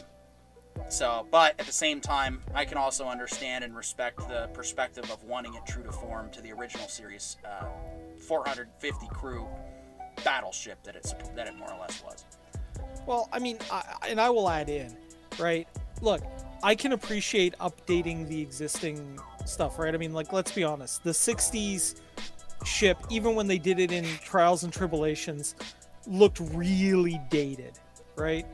at the same time, I can also understand and respect the perspective of wanting it true to form to the original series 450 crew battleship that it more or less was. Well, I mean, I will add in, right? Look, I can appreciate updating the existing stuff, right? I mean, like, let's be honest. The 60s ship, even when they did it in Trials and Tribulations, looked really dated, right?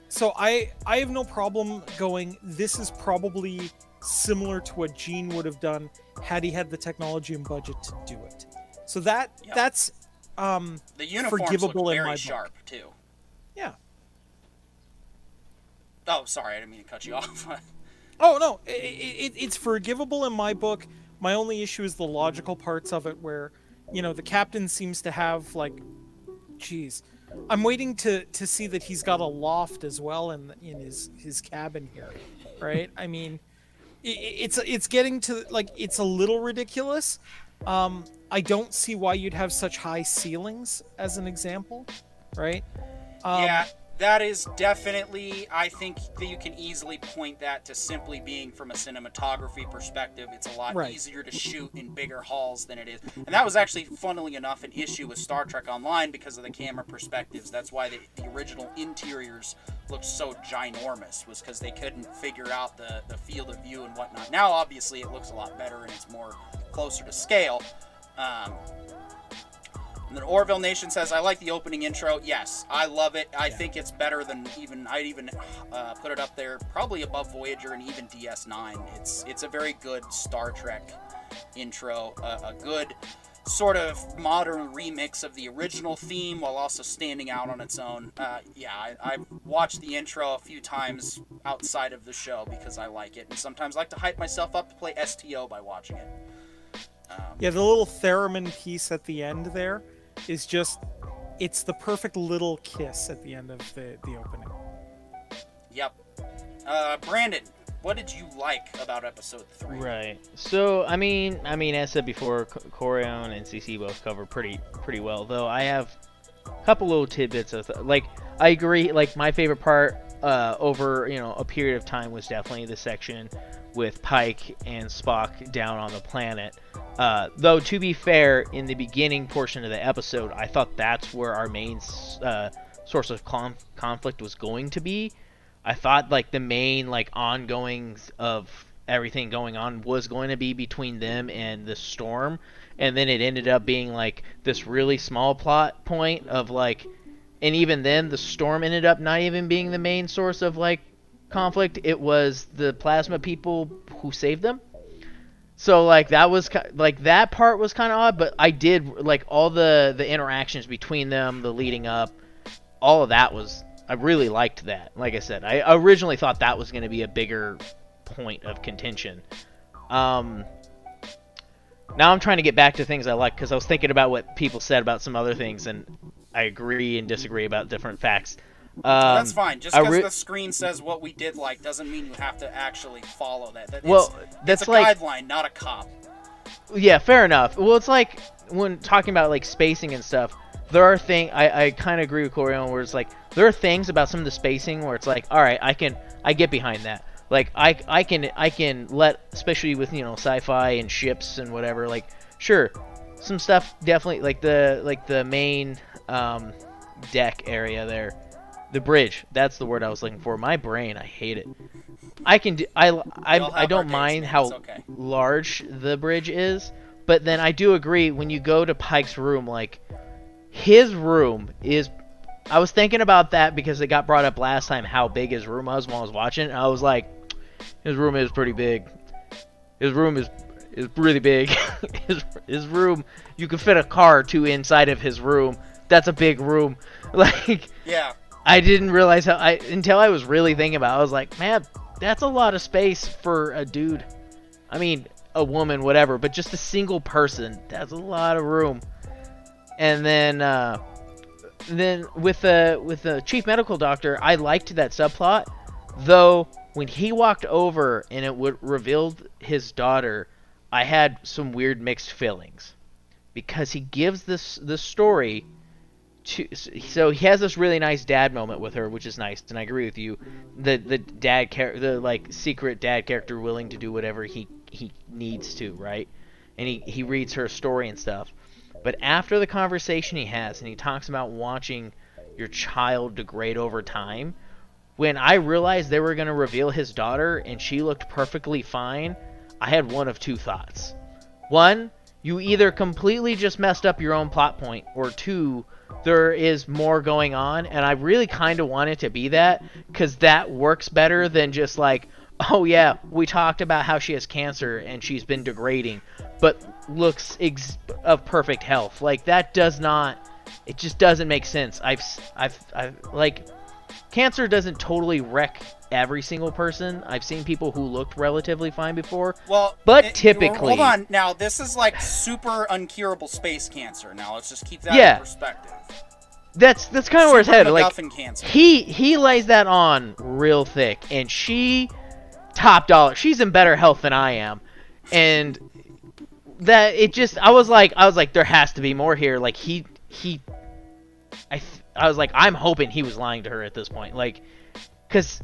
So I have no problem going, this is probably similar to what Gene would have done had he had the technology and budget to do it. So that's the uniforms forgivable look in very my sharp book. too. Yeah. Oh, sorry, I didn't mean to cut you off. Oh, no, it's forgivable in my book. My only issue is the logical parts of it where, the captain seems to have, like, geez. I'm waiting to see that he's got a loft as well in his cabin here, right? I mean, it's getting to, like, it's a little ridiculous. I don't see why you'd have such high ceilings, as an example, right? Yeah. That is definitely, I think that you can easily point that to simply being from a cinematography perspective. It's a lot easier to shoot in bigger halls than it is. And that was actually, funnily enough, an issue with Star Trek Online because of the camera perspectives. That's why the original interiors looked so ginormous, was because they couldn't figure out the field of view and whatnot. Now, obviously, it looks a lot better and it's more closer to scale. And then Orville Nation says, I like the opening intro. Yes, I love it. I think it's better than I'd put it up there, probably above Voyager and even DS9. It's a very good Star Trek intro, a good sort of modern remix of the original theme while also standing out on its own. I've watched the intro a few times outside of the show because I like it, and sometimes like to hype myself up to play STO by watching it. Yeah, the little theremin piece at the end there is just, it's the perfect little kiss at the end of the opening. Yep. Brandon, what did you like about episode 3? Right. So, I mean, as said before, Corion and CC both cover pretty well. Though I have a couple little tidbits of like, I agree. Like, my favorite part over a period of time was definitely the section with Pike and Spock down on the planet. Though to be fair, in the beginning portion of the episode, I thought that's where our main source of conflict was going to be. I thought like the main like ongoings of everything going on was going to be between them and the Storm, and then it ended up being like this really small plot point of like, and even then the Storm ended up not even being the main source of like conflict. It was the plasma people who saved them. So like that was like that part was kind of odd, but I did like all the interactions between them, the leading up, all of that was. I really liked that. Like I said, I originally thought that was going to be a bigger point of contention. Now I'm trying to get back to things I like because I was thinking about what people said about some other things, and I agree and disagree about different facts. That's fine. Just because the screen says what we did like doesn't mean you have to actually follow that. That's it's a like guideline, not a cop. Yeah, fair enough. Well, it's like when talking about like spacing and stuff. There are things I kind of agree with Corion where it's like there are things about some of the spacing where it's like, all right, I get behind that. Like I can let, especially with sci-fi and ships and whatever. Like sure, some stuff definitely like the main deck area there, the bridge. That's the word I was looking for. My brain, I hate it. I don't mind how large the bridge is, but then I do agree when you go to Pike's room, like. His room is... I was thinking about that because it got brought up last time how big his room was when I was watching. And I was like, his room is pretty big. His room is really big. his room, you could fit a car or two inside of his room. That's a big room. Like, yeah. I didn't realize how... until I was really thinking about it, I was like, man, that's a lot of space for a dude. I mean, a woman, whatever. But just a single person, that's a lot of room. And then with the chief medical doctor, I liked that subplot. Though when he walked over and it revealed his daughter, I had some weird mixed feelings because he gives this story to. So he has this really nice dad moment with her, which is nice, and I agree with you. The dad the like secret dad character willing to do whatever he needs to, right? And he reads her story and stuff. But after the conversation he has, and he talks about watching your child degrade over time, when I realized they were going to reveal his daughter and she looked perfectly fine, I had one of two thoughts. One, you either completely just messed up your own plot point, or two, there is more going on, and I really kind of want it to be that, because that works better than just like, oh yeah, we talked about how she has cancer and she's been degrading, but looks of perfect health. Like that does not, it just doesn't make sense. I've like, cancer doesn't totally wreck every single person. I've seen people who looked relatively fine before. Well, but typically, hold on. Now this is like super uncurable space cancer. Now let's just keep that in perspective. That's kind of where it's headed. Like cancer. He lays that on real thick, and she top dollar. She's in better health than I am, and that it just I was like there has to be more here. Like I was like, I'm hoping he was lying to her at this point, like, because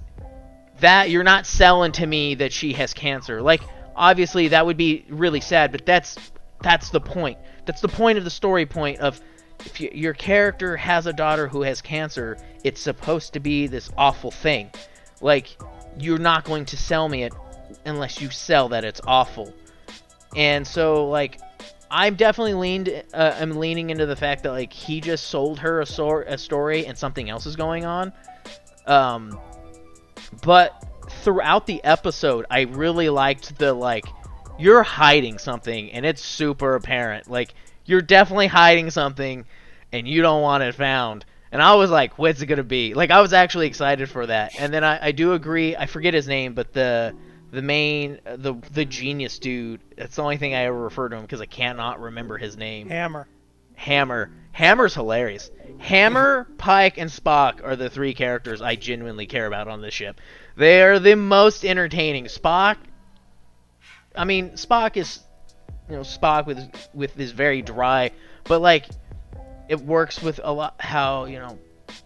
that you're not selling to me that she has cancer. Like, obviously that would be really sad, but that's the point. That's the point of the story point of if your character has a daughter who has cancer, it's supposed to be this awful thing. Like, you're not going to sell me it unless you sell that it's awful. And so, like, I'm definitely I'm leaning into the fact that, like, he just sold her a story and something else is going on. But throughout the episode, I really liked the, like, you're hiding something and it's super apparent. Like, you're definitely hiding something, and you don't want it found. And I was like, what's it gonna be? Like, I was actually excited for that. And then I do agree. I forget his name, but the genius dude. That's the only thing I ever refer to him because I cannot remember his name. Hammer. Hammer's hilarious. Hammer, Pike, and Spock are the three characters I genuinely care about on this ship. They are the most entertaining. Spock is, Spock with this very dry, but like, it works with a lot how,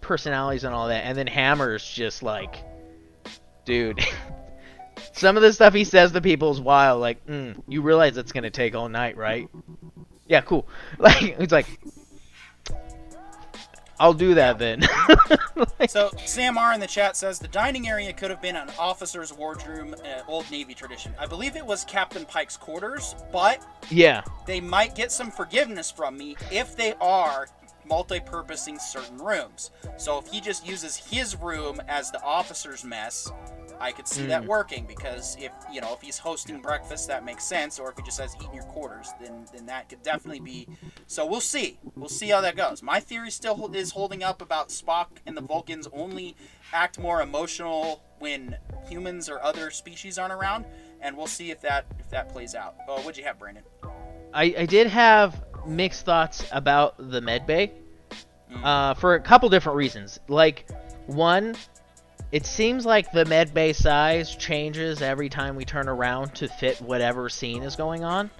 personalities and all that. And then Hammer's just like, dude, some of the stuff he says to people is wild. Like, you realize it's gonna take all night, right? Yeah, cool. Like, it's like, I'll do that then. So Sam R in the chat says the dining area could have been an officer's wardroom, old Navy tradition. I believe it was Captain Pike's quarters, but yeah, they might get some forgiveness from me if they are multi-purposing certain rooms. So if he just uses his room as the officer's mess, I could see that working, because if he's hosting breakfast, that makes sense. Or if he just says eat in your quarters, then that could definitely be. So we'll see how that goes. My theory still is holding up about Spock and the Vulcans only act more emotional when humans or other species aren't around, and we'll see if that plays out. Oh, what'd you have, Brandon? I did have mixed thoughts about the medbay for a couple different reasons. Like, one, it seems like the medbay size changes every time we turn around to fit whatever scene is going on.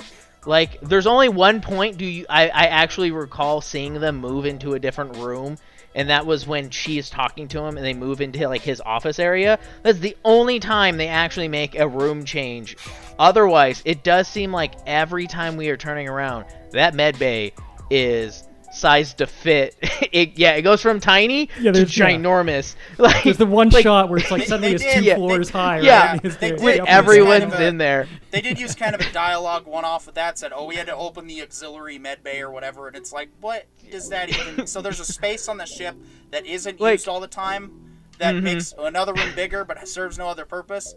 Like, there's only one point I actually recall seeing them move into a different room, and that was when she's talking to him and they move into like his office area. That's the only time they actually make a room change. Otherwise, it does seem like every time we are turning around, that medbay is sized to fit. It goes from tiny to ginormous. Like, there's the one shot where it's like suddenly it's two floors high. Yeah, right? with everyone's in there. They did use kind of a dialogue one-off with that. Said, we had to open the auxiliary med bay or whatever, and it's like, what does that even? So there's a space on the ship that isn't used all the time that makes another room bigger, but serves no other purpose.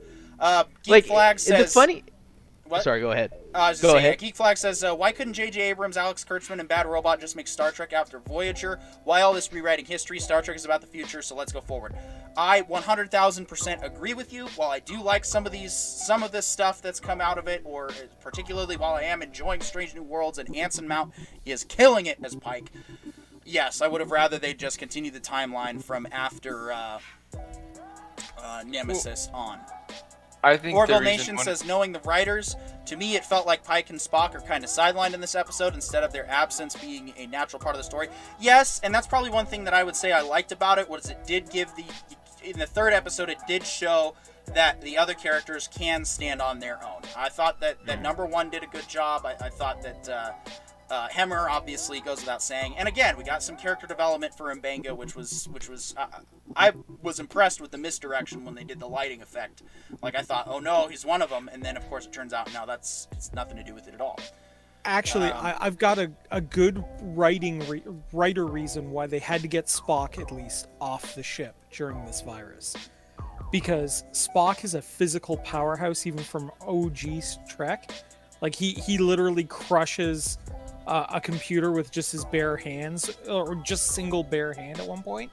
Geek Flag says, it's funny. What? Sorry, go ahead. Go ahead. Geek Flag says, why couldn't J.J. Abrams, Alex Kurtzman, and Bad Robot just make Star Trek after Voyager? Why all this rewriting history? Star Trek is about the future, so let's go forward. I 100,000% agree with you. While I do like some of this stuff that's come out of it, or particularly while I am enjoying Strange New Worlds and Anson Mount is killing it as Pike, yes, I would have rather they just continue the timeline from after Nemesis on. I think Orville Nation says, knowing the writers, to me it felt like Pike and Spock are kind of sidelined in this episode instead of their absence being a natural part of the story. Yes, and that's probably one thing that I would say I liked about it, was it did give in the third episode, it did show that the other characters can stand on their own. I thought that number one did a good job. I thought that Hemmer obviously goes without saying, and again, we got some character development for M'Benga, which was I was impressed with the misdirection when they did the lighting effect. Like, I thought, oh no, he's one of them, and then of course it turns out now it's nothing to do with it at all. Actually, I've got a good writer reason why they had to get Spock at least off the ship during this virus. Because Spock is a physical powerhouse, even from OG Trek. Like, he literally crushes a computer with just his bare hands, or just single bare hand at one point.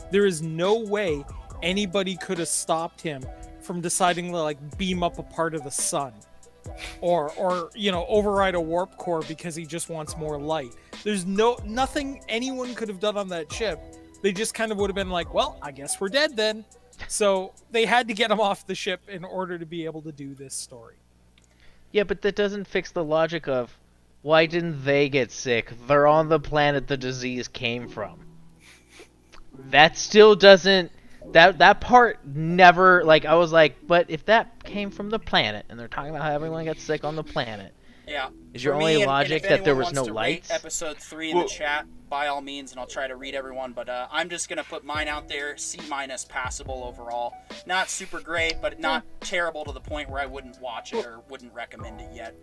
There is no way anybody could have stopped him from deciding to, like, beam up a part of the sun. Or override a warp core because he just wants more light. There's nothing anyone could have done on that ship. They just kind of would have been like, well, I guess we're dead then. So they had to get him off the ship in order to be able to do this story. Yeah, but that doesn't fix the logic of why didn't they get sick? They're on the planet the disease came from. That still doesn't... That part never... Like, I was like, but if that came from the planet, and they're talking about how everyone got sick on the planet... Yeah. Is your only logic that there was no lights? Episode 3 in the chat, by all means, and I'll try to read everyone, but I'm just going to put mine out there, C- passable overall. Not super great, but not terrible to the point where I wouldn't watch it or wouldn't recommend it yet.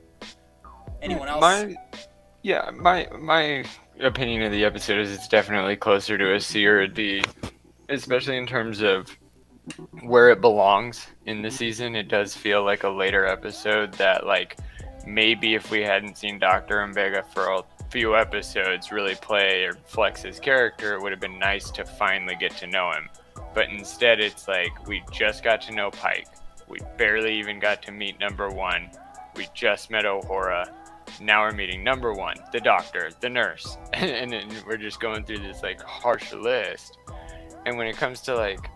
Anyone else? My opinion of the episode is it's definitely closer to a C or a D, especially in terms of where it belongs in the season. It does feel like a later episode that, like, maybe if we hadn't seen Dr. M'Benga few episodes really play or flex his character, it would have been nice to finally get to know him. But instead, it's like we just got to know Pike. We barely even got to meet number 1. We just met Uhura. Now we're meeting number 1, the doctor, the nurse, and then we're just going through this like harsh list. And when it comes to like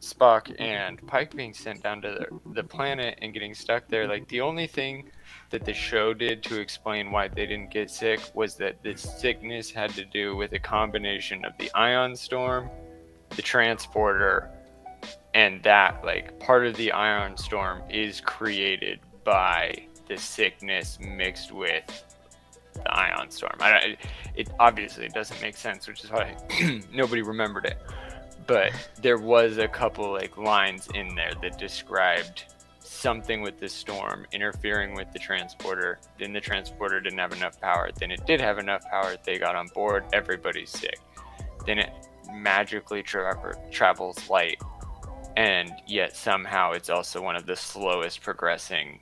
Spock and Pike being sent down to the planet and getting stuck there, like the only thing that the show did to explain why they didn't get sick was that the sickness had to do with a combination of the ion storm, the transporter, and that like part of the ion storm is created by the sickness mixed with the ion storm. It obviously doesn't make sense, which is why nobody remembered it. But there was a couple like lines in there that described something with the storm interfering with the transporter. Then the transporter didn't have enough power. Then it did have enough power. They got on board. Everybody's sick. Then it magically travels light, and yet somehow it's also one of the slowest progressing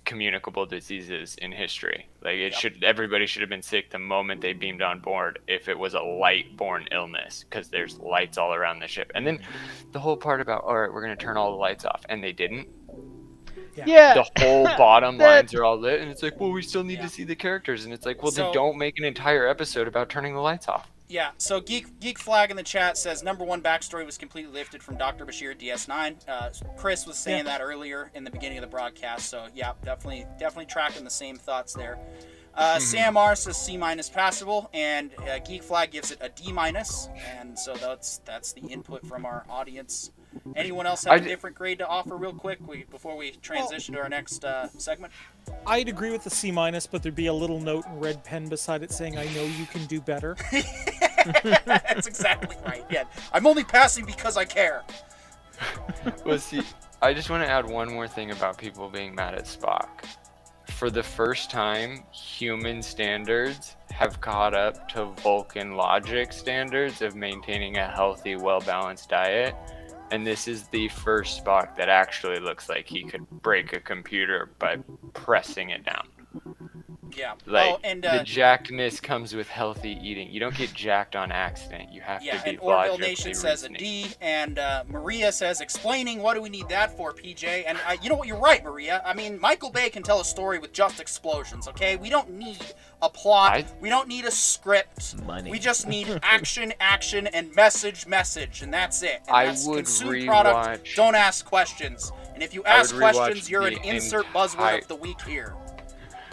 communicable diseases in history. Like everybody should have been sick the moment they beamed on board if it was a light-borne illness, because there's lights all around the ship. And then the whole part about, all right, we're going to turn all the lights off, and they didn't. Yeah. The whole bottom lines are all lit, and it's like, well, we still need to see the characters, and it's like, well, So- then don't make an entire episode about turning the lights off. Yeah, so Geek Flag in the chat says number 1 backstory was completely lifted from Dr. Bashir at DS9. Chris was saying that earlier in the beginning of the broadcast, so yeah, definitely tracking the same thoughts there. Sam R says C- passable, and Geek Flag gives it a D-, and so that's the input from our audience. Anyone else have a different grade to offer real quick before we transition to our next segment? I'd agree with the C-, but there'd be a little note in red pen beside it saying, "I know you can do better." That's exactly right. Yeah, I'm only passing because I care. Well, see, I just want to add one more thing about people being mad at Spock. For the first time, human standards have caught up to Vulcan logic standards of maintaining a healthy, well-balanced diet. And this is the first Spock that actually looks like he could break a computer by pressing it down. Yeah. Like, oh, and the jackedness comes with healthy eating. You don't get jacked on accident. You have to be and Orville logically Nation says a reasoning. D, and Maria says explaining. What do we need that for, PJ? And you know what? You're right, Maria. I mean, Michael Bay can tell a story with just explosions. Okay, we don't need a plot. We don't need a script. Money. We just need action, and message, and that's it. And I that's would consume product. rewatch- Don't ask questions. And if you I would ask questions, rewatch you're an the insert buzzword of the week here.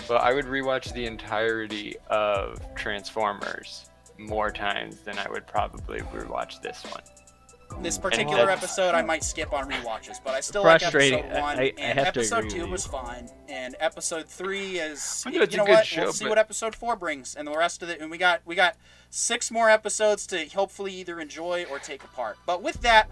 But I would rewatch the entirety of Transformers more times than I would probably rewatch this one. This particular that's- episode I might skip on rewatches, but I still Frustrating. like episode 1, I and have to episode agree 2 with was you. fine, and episode 3 is I know it's you a know good what? show, We'll see but- what episode 4 brings, and the rest of it, and we got 6 more episodes to hopefully either enjoy or take apart. But with that,